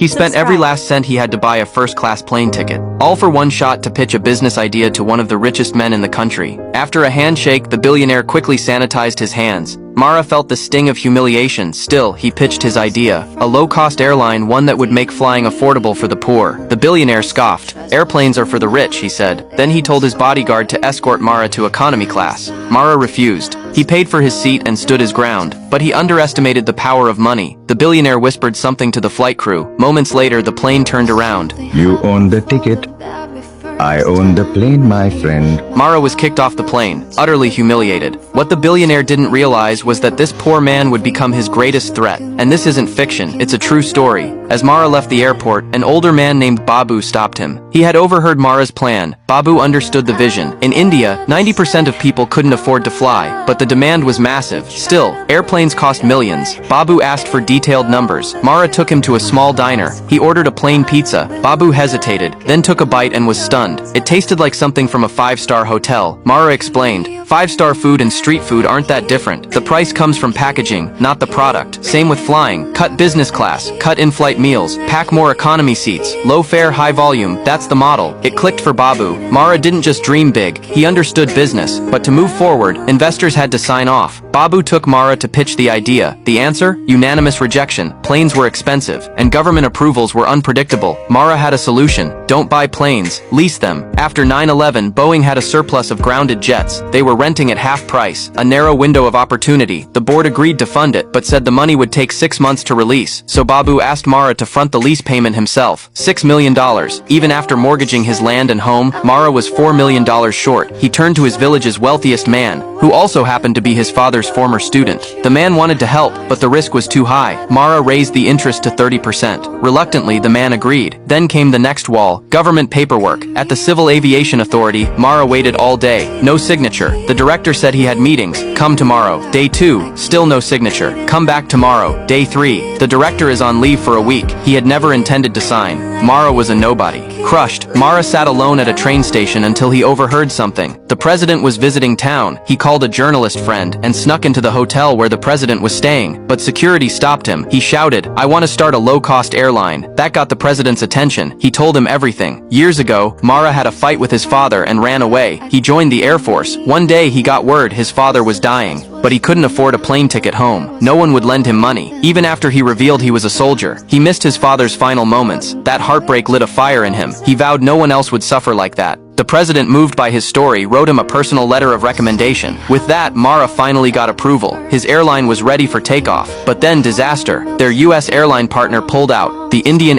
He spent every last cent he had to buy a first-class plane ticket, all for one shot to pitch a business idea to one of the richest men in the country. After a handshake, the billionaire quickly sanitized his hands. Mara felt the sting of humiliation. Still, he pitched his idea, a low-cost airline, one that would make flying affordable for the poor. The billionaire scoffed. "Airplanes are for the rich," he said. Then he told his bodyguard to escort Mara to economy class. Mara refused. He paid for his seat and stood his ground, but he underestimated the power of money. The billionaire whispered something to the flight crew. Moments later, the plane turned around. "You own the ticket. I own the plane, my friend." Mara was kicked off the plane, utterly humiliated. What the billionaire didn't realize was that this poor man would become his greatest threat. And this isn't fiction, it's a true story. As Mara left the airport, an older man named Babu stopped him. He had overheard Mara's plan. Babu understood the vision. In India, 90% of people couldn't afford to fly, but the demand was massive. Still, airplanes cost millions. Babu asked for detailed numbers. Mara took him to a small diner. He ordered a plain pizza. Babu hesitated, then took a bite and was stunned. It tasted like something from a five-star hotel. Mara explained, "Five-star food and street food aren't that different. The price comes from packaging, not the product. Same with flying. Cut business class, cut in-flight meals, pack more economy seats, low fare, high volume, that's the model." It clicked for Babu. Mara didn't just dream big, he understood business. But to move forward, investors had to sign off. Babu took Mara to pitch the idea. The answer? Unanimous rejection. Planes were expensive, and government approvals were unpredictable. Mara had a solution. Don't buy planes, lease them. After 9/11, Boeing had a surplus of grounded jets. They were renting at half price, a narrow window of opportunity. The board agreed to fund it, but said the money would take 6 months to release. So Babu asked Mara to front the lease payment himself, $6 million. Even after mortgaging his land and home, Mara was $4 million short. He turned to his village's wealthiest man, who also happened to be his father's former student. The man wanted to help, but the risk was too high. Mara raised the interest to 30%. Reluctantly, the man agreed. Then came the next wall, government paperwork. At the Civil Aviation Authority, Mara waited all day. No signature. The director said he had meetings. Come tomorrow. Day 2, still no signature. Come back tomorrow. Day 3, the director is on leave for a week. He had never intended to sign. Mara was a nobody. Crushed, Mara sat alone at a train station until he overheard something. The president was visiting town. He called a journalist friend and snuck into the hotel where the president was staying. But security stopped him. He shouted, "I want to start a low-cost airline." That got the president's attention. He told him everything. Years ago, Mara had a fight with his father and ran away. He joined the Air Force. One day he got word his father was dying, but he couldn't afford a plane ticket home. No one would lend him money. Even after he revealed he was a soldier, he missed his father's final moments. That heartbreak lit a fire in him. He vowed no one else would suffer like that. The president, moved by his story, wrote him a personal letter of recommendation. With that, Mara finally got approval. His airline was ready for takeoff. But then disaster. Their U.S. airline partner pulled out. The Indian